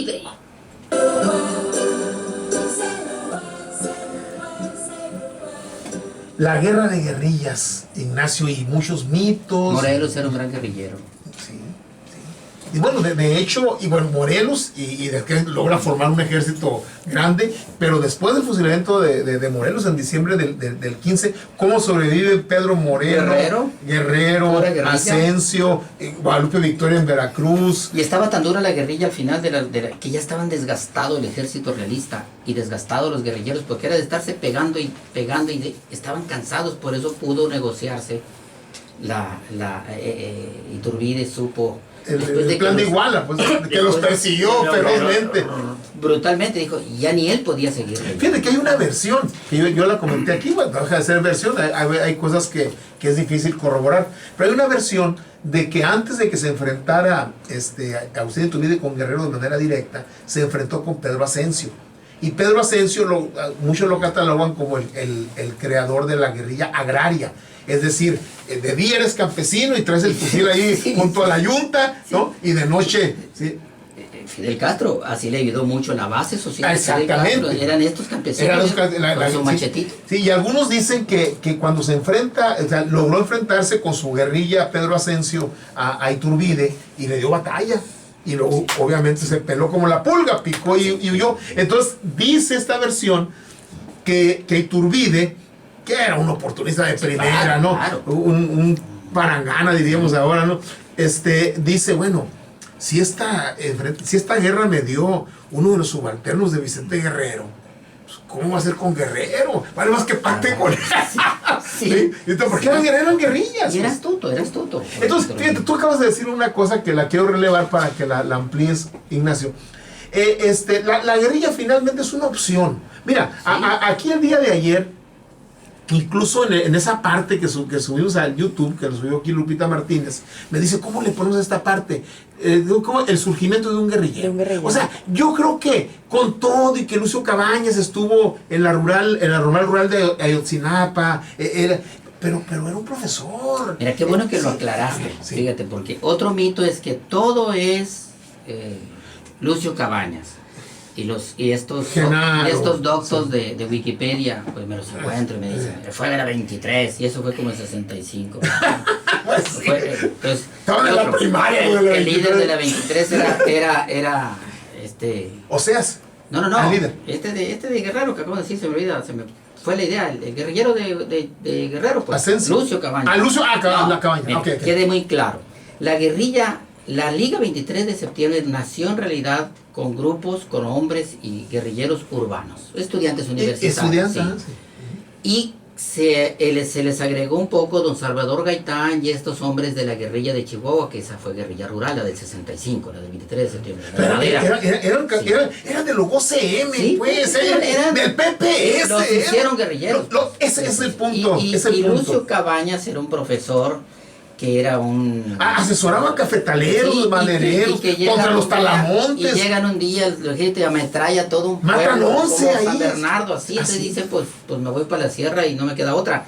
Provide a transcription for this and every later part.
Iturbide. La guerra de guerrillas, Ignacio, y muchos mitos. Morelos era un gran guerrillero. Sí, sí. Y bueno, de hecho, y bueno, Morelos, y de que logra formar un ejército grande, pero después del fusilamiento de Morelos en diciembre del 15, ¿cómo sobrevive Pedro Moreno? Guerrero, Asensio, Guadalupe Victoria en Veracruz. Y estaba tan dura la guerrilla al final que ya estaban desgastado el ejército realista y desgastados los guerrilleros, porque era de estarse pegando y pegando y estaban cansados. Por eso pudo negociarse Iturbide supo El plan de Iguala, pues, que los persiguió ferozmente. Brutalmente, dijo, ya ni él podía seguir. Fíjate que hay una versión, que yo la comenté aquí, bueno, no deja de ser versión, hay cosas que es difícil corroborar, pero hay una versión de que antes de que se enfrentara Agustín Iturbide con Guerrero de manera directa, se enfrentó con Pedro Asensio. Y Pedro Asensio, muchos lo catalogan como el creador de la guerrilla agraria. Es decir, de día eres campesino y traes el fusil ahí junto a la yunta, ¿no? Y de noche... ¿sí? Fidel Castro, así le ayudó mucho la base social. Exactamente. Castro, eran estos campesinos con su machetito. Sí, y algunos dicen que cuando se enfrenta, o sea, logró enfrentarse con su guerrilla Pedro Asensio a Iturbide y le dio batalla. Y luego, obviamente, se peló como la pulga, picó y huyó. Entonces, dice esta versión que Iturbide, que era un oportunista de primera, claro, ¿no? Claro. Un parangana, diríamos ahora, ¿no? Dice, bueno, si esta guerra me dio uno de los subalternos de Vicente Guerrero, pues, ¿cómo va a ser con Guerrero? Vale más que pacte con él. Sí. Entonces, ¿por qué eran guerrillas? Y era astuto. Entonces, fíjate, tú acabas de decir una cosa que la quiero relevar para que la amplíes, Ignacio. La guerrilla finalmente es una opción. Mira, sí. Aquí el día de ayer, incluso en esa parte que subimos a YouTube, que lo subió aquí Lupita Martínez, me dice, ¿cómo le ponemos a esta parte? ¿Cómo? El surgimiento de un guerrillero. O sea, yo creo que con todo y que Lucio Cabañas estuvo en la rural de Ayotzinapa, pero era un profesor. Mira, qué bueno que lo aclaraste, sí. Fíjate, porque otro mito es que todo es Lucio Cabañas. Y estos doctos sí. de Wikipedia, pues me los encuentro y me dicen, fue de la 23, y eso fue como el 65. Pues sí. Estaba en la primaria. El líder de la 23 era Oseas. No. El líder. De Guerrero, que acabo de decir, se me olvida, fue la idea, el guerrillero de Guerrero, pues. Asensio. Lucio Cabañas. La Cabaña. Okay. Quede muy claro. La guerrilla, la Liga 23 de septiembre nació en realidad con grupos, con hombres y guerrilleros urbanos, estudiantes universitarios. Sí. Y se les agregó un poco don Salvador Gaitán y estos hombres de la guerrilla de Chihuahua, que esa fue guerrilla rural, la del 65, la del 23 de septiembre. Eran de los OCM, sí, pues, eran del PPS. Los hicieron guerrilleros. Ese es el punto. Y Lucio Cabañas era un profesor que era un... asesoraba a cafetaleros, sí, madereros, contra los talamontes. Y llegan un día, la gente ametralla todo un pueblo, matan 11 como ahí. San Bernardo, así se dice, pues me voy para la sierra y no me queda otra.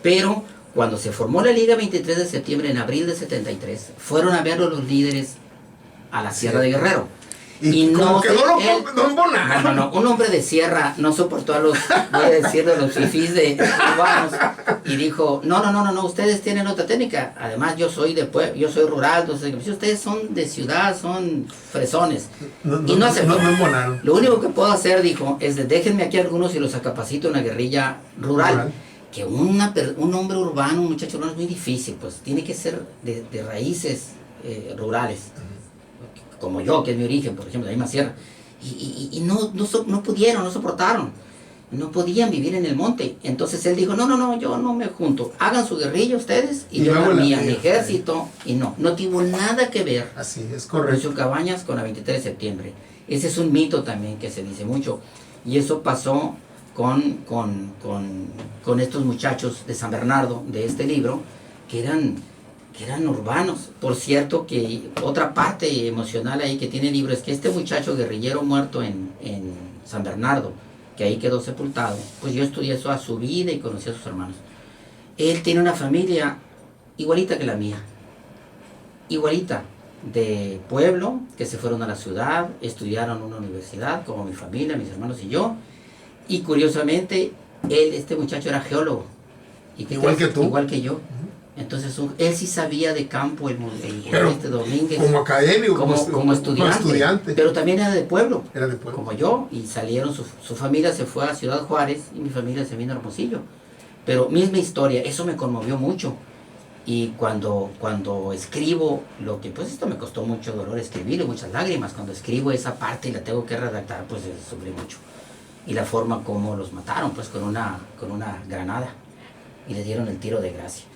Pero cuando se formó la Liga 23 de septiembre, en abril de 73, fueron a verlo los líderes a la Sierra de Guerrero. Y no, un hombre de sierra no soportó a los fifís de urbanos y dijo, no, ustedes tienen otra técnica, además yo soy rural, entonces si ustedes son de ciudad, son fresones. No aceptó. Lo único que puedo hacer, dijo, es déjenme aquí algunos y los acapacito en la guerrilla rural. Que un hombre urbano, un muchacho urbano es muy difícil, pues tiene que ser de raíces rurales. Como yo, que es mi origen, por ejemplo, de la misma sierra, y no pudieron, no soportaron, no podían vivir en el monte. Entonces él dijo, no, yo no me junto, hagan su guerrilla ustedes, y yo la mía, mi ejército, y no tuvo nada que ver. Así es, correcto. Lucio Cabañas con la 23 de septiembre. Ese es un mito también que se dice mucho, y eso pasó con estos muchachos de San Bernardo, de este libro, que eran urbanos. Por cierto, que otra parte emocional ahí que tiene el libro es que este muchacho guerrillero muerto en San Bernardo, que ahí quedó sepultado, pues yo estudié eso a su vida y conocí a sus hermanos. Él tiene una familia igualita que la mía, igualita, de pueblo que se fueron a la ciudad, estudiaron en una universidad, como mi familia, mis hermanos y yo. Y curiosamente, este muchacho era geólogo. Igual que tú. Igual que yo. Entonces, él sí sabía de campo, este Domínguez. Como académico, como estudiante. Pero también era de pueblo. Era de pueblo. Como yo. Y salieron, su familia se fue a Ciudad Juárez y mi familia se vino a Hermosillo. Pero misma historia, eso me conmovió mucho. Y cuando escribo lo que, pues esto me costó mucho dolor escribir y muchas lágrimas. Cuando escribo esa parte y la tengo que redactar, pues sufrí mucho. Y la forma como los mataron, pues con una granada. Y le dieron el tiro de gracia.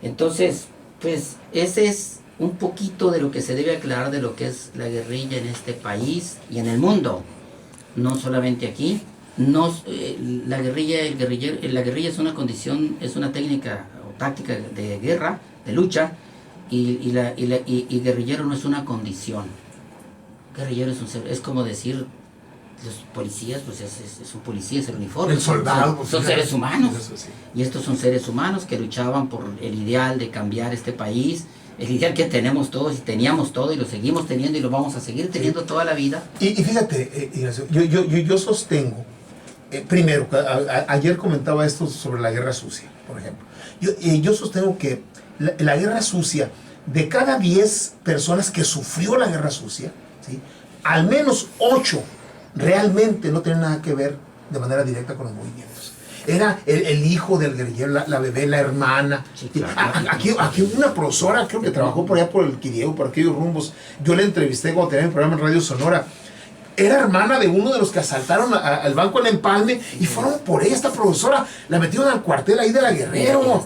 Entonces, pues ese es un poquito de lo que se debe aclarar de lo que es la guerrilla en este país y en el mundo. No solamente aquí. La guerrilla es una condición, es una técnica o táctica de guerra, de lucha, y guerrillero no es una condición. Guerrillero es como decir, los policías, pues es un policía, es el uniforme. El soldado. Son seres humanos. Eso sí. Y estos son seres humanos que luchaban por el ideal de cambiar este país, el ideal que tenemos todos y teníamos todo y lo seguimos teniendo y lo vamos a seguir teniendo toda la vida. Y fíjate, Ignacio, yo sostengo, primero, ayer comentaba esto sobre la guerra sucia, por ejemplo. Yo sostengo que la guerra sucia, de cada 10 personas que sufrió la guerra sucia, ¿sí?, al menos 8 realmente no tienen nada que ver de manera directa con los movimientos. Era el hijo del guerrillero, la bebé, la hermana. Sí, claro. Aquí hubo una profesora, creo que trabajó por allá por el Quiriego, por aquellos rumbos. Yo la entrevisté cuando tenía mi programa en Radio Sonora. Era hermana de uno de los que asaltaron al banco en Empalme y fueron por ella, esta profesora. La metieron al cuartel ahí de la Guerrero.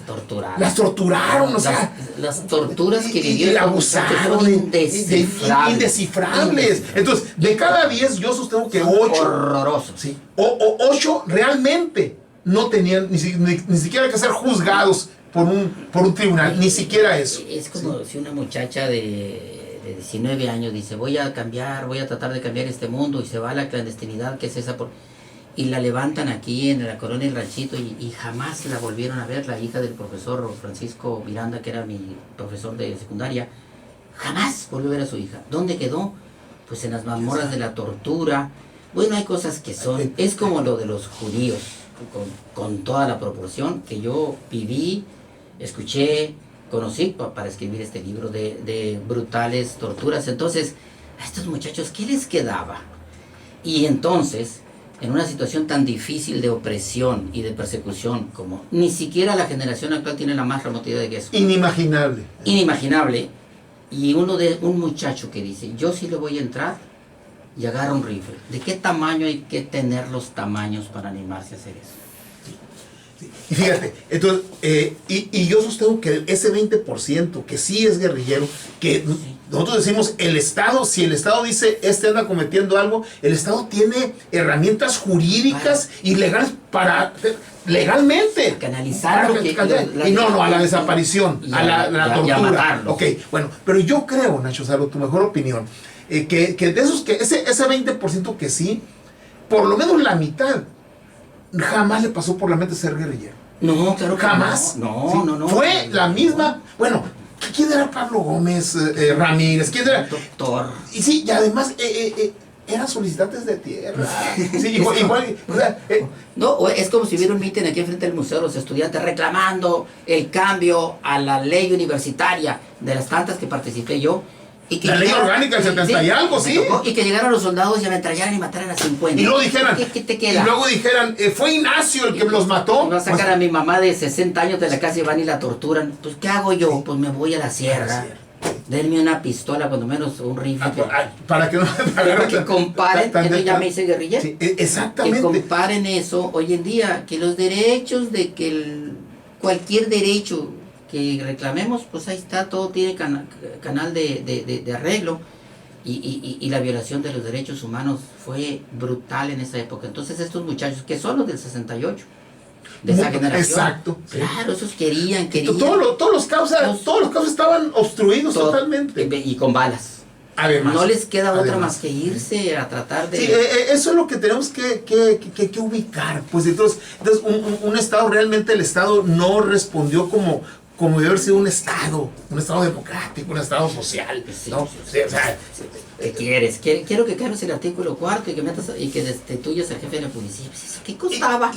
Las torturaron, o sea. Las torturas que vivió. Y abusaron. Indescifrables. Entonces, de cada 10, yo sostengo que 8. Horrorosos. Sí, 8 realmente no tenían ni siquiera que ser juzgados por un tribunal, ni siquiera eso. Es como si una muchacha de 19 años dice, voy a tratar de cambiar este mundo, y se va a la clandestinidad, que es esa y la levantan aquí en la colonia El Ranchito y jamás la volvieron a ver. La hija del profesor Francisco Miranda, que era mi profesor de secundaria, jamás volvió a ver a su hija. ¿Dónde quedó? Pues en las mazmorras de la tortura. Bueno, hay cosas que son, es como lo de los judíos, con toda la proporción que yo viví, escuché, conocí para escribir este libro de brutales torturas. Entonces, a estos muchachos, ¿qué les quedaba? Y entonces, en una situación tan difícil de opresión y de persecución, como ni siquiera la generación actual tiene la más remota idea de que es. Inimaginable. Y un muchacho que dice, yo sí le voy a entrar, y agarra un rifle. ¿De qué tamaño hay que tener los tamaños para animarse a hacer eso? Y fíjate, entonces, y yo sostengo que ese 20% que sí es guerrillero, que nosotros decimos el Estado, si el Estado dice anda cometiendo algo, el Estado tiene herramientas jurídicas y legales para legalmente canalizar y no a la desaparición, a la tortura. Y a matarlo. Ok, bueno, pero yo creo, Nacho, salvo tu mejor opinión, que de esos, que ese 20% que sí, por lo menos la mitad jamás le pasó por la mente ser guerrillero. No, claro que jamás. No. Fue la misma. Bueno, ¿quién era Pablo Gómez Ramírez? ¿Quién era? Doctor. Y sí, y además eran solicitantes de tierra. Sí, igual. O sea, no, es como si hubiera un mitin aquí enfrente del Museo de los Estudiantes reclamando el cambio a la ley universitaria, de las tantas que participé yo. Y que la ley orgánica del 70 y algo, sí. Y que llegaron los soldados y ametrallaran y mataran a 50. Y luego dijeran, ¿Qué te queda? Y luego dijeran, fue Ignacio el que los mató. Va a sacar a mi mamá de 60 años de la casa y van y la torturan. Pues, ¿qué hago yo? Sí. Pues me voy a la sierra. Denme una pistola, cuando menos un rifle. Para que no... Para que comparen, que ya me hice guerrilla. Sí, exactamente. Que comparen eso hoy en día, que los derechos de que cualquier derecho que reclamemos, pues ahí está, todo tiene canal de arreglo, y la violación de los derechos humanos fue brutal en esa época. Entonces estos muchachos, que son los del 68, de esa generación, exacto, claro, esos querían. Todos los causas estaban obstruidos totalmente. Y con balas. Además, no les queda otra más que irse a tratar de... Sí, eso es lo que tenemos que ubicar. Pues entonces un Estado, realmente el Estado no respondió como como debe haber sido un Estado democrático, un Estado social, Sí, ¿no? sí, Sí, o sea, ¿qué quieres? Quiero que cambies el artículo 4 y que metas y que destituyas al jefe de la policía. Pues eso, ¿qué costaba? o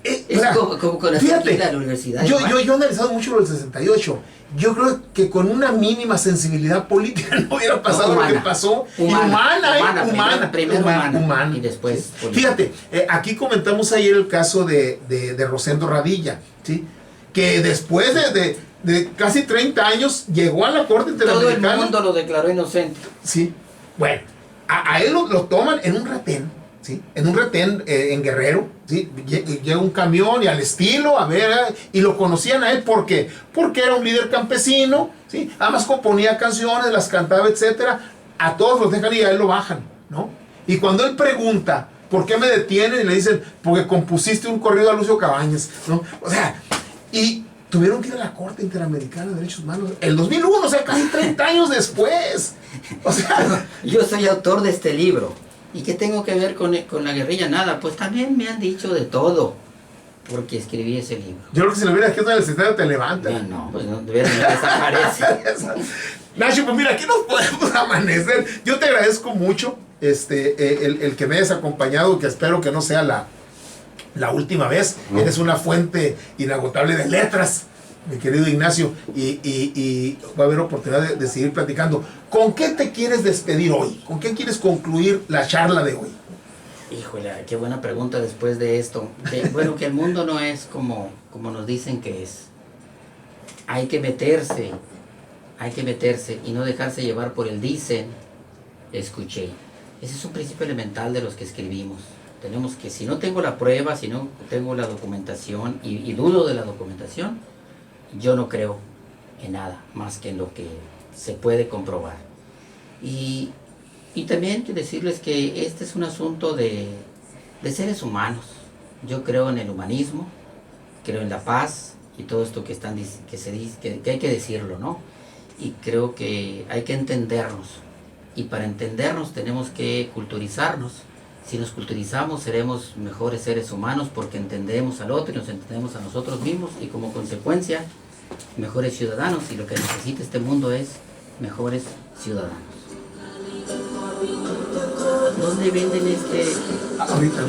Es sea, como con la fíjate, de la universidad. yo he analizado mucho lo del 68. Yo creo que con una mínima sensibilidad política no hubiera pasado lo que pasó. Primero humana. Y después sí. Fíjate, aquí comentamos ayer el caso de Rosendo Radilla, ¿sí? Que después de casi 30 años llegó a la Corte Interamericana. Todo el mundo lo declaró inocente. Sí. Bueno, a él lo toman en un retén. ¿Sí? En un retén en Guerrero, ¿sí? Llega un camión y al estilo, a ver, y lo conocían a él porque era un líder campesino, ¿sí? Además componía canciones, las cantaba, etcétera. A todos los dejan y a él lo bajan, ¿no? Y cuando él pregunta, ¿por qué me detienen? Y le dicen, porque compusiste un corrido a Lucio Cabañas, ¿no? O sea, y tuvieron que ir a la Corte Interamericana de Derechos Humanos el 2001, o sea, casi 30 años después. O sea, yo soy autor de este libro. ¿Y qué tengo que ver con la guerrilla? Nada, pues también me han dicho de todo, porque escribí ese libro. Yo creo que si lo hubiera escrito en el secretario te levanta. No, pues no, de veras me desaparece. Nacho, pues mira, aquí nos podemos amanecer. Yo te agradezco mucho el que me hayas acompañado, que espero que no sea la última vez. Eres una fuente inagotable de letras, mi querido Ignacio, y va a haber oportunidad de seguir platicando. ¿Con qué te quieres despedir hoy? ¿Con qué quieres concluir la charla de hoy? Híjole, qué buena pregunta después de esto. Bueno, que el mundo no es como nos dicen que es. Hay que meterse y no dejarse llevar por el dicen, escuché. Ese es un principio elemental de los que escribimos. Tenemos que, si no tengo la prueba, si no tengo la documentación y dudo de la documentación, yo no creo en nada más que en lo que se puede comprobar. Y también quiero decirles que este es un asunto de seres humanos. Yo creo en el humanismo, creo en la paz y todo esto que hay que decirlo, ¿no? Y creo que hay que entendernos. Y para entendernos tenemos que culturizarnos. Si nos culturizamos seremos mejores seres humanos porque entendemos al otro y nos entendemos a nosotros mismos y como consecuencia mejores ciudadanos, y lo que necesita este mundo es mejores ciudadanos. ¿Dónde venden Ahorita.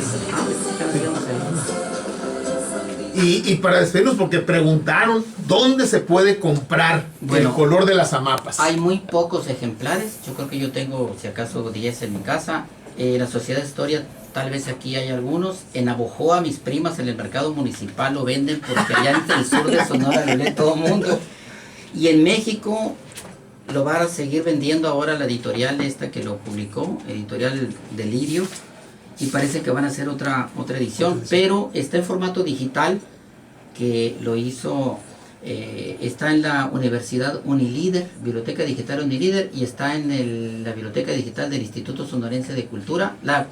Y para despedirnos, porque preguntaron dónde se puede comprar el color de las amapas. Hay muy pocos ejemplares. Yo creo que yo tengo, si acaso, 10 en mi casa. La Sociedad de Historia, tal vez aquí hay algunos. En Abojoa, mis primas en el mercado municipal lo venden porque allá en el sur de Sonora lo lee todo el mundo. Y en México lo va a seguir vendiendo ahora la editorial esta que lo publicó, Editorial Delirio, y parece que van a hacer otra edición, pero está en formato digital, que lo hizo, está en la Universidad Unilíder, Biblioteca Digital Unilíder, y está en la Biblioteca Digital del Instituto Sonorense de Cultura, la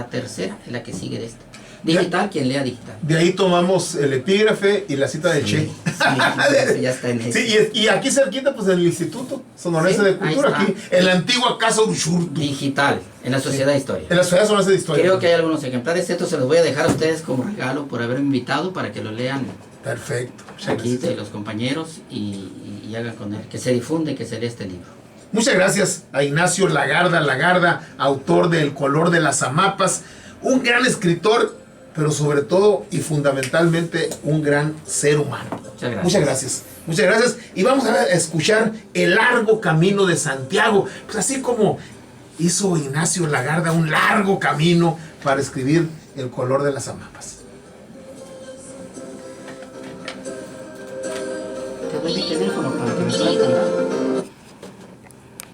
tercera, la que sigue de esta. Digital, quien lea digital. De ahí tomamos el epígrafe y la cita de Che. Sí, ya está en eso. Sí, y aquí cerquita, pues el Instituto Sonorense de Cultura, aquí, en la antigua Casa Ushurtu. Digital, en la Sociedad de Historia. En la Sociedad Sonorense de Historia. Creo que hay algunos ejemplares, estos se los voy a dejar a ustedes como regalo por haberme invitado para que lo lean. Perfecto. Aquí de los compañeros y hagan con él, que se difunde, que se lea este libro. Muchas gracias a Ignacio Lagarda, autor de El color de las amapas, un gran escritor, pero sobre todo y fundamentalmente un gran ser humano. Muchas gracias. Muchas gracias. Y vamos a escuchar El largo camino de Santiago. Pues así como hizo Ignacio Lagarda un largo camino para escribir El color de las amapas. Te doy mi teléfono para que me puedas mandar.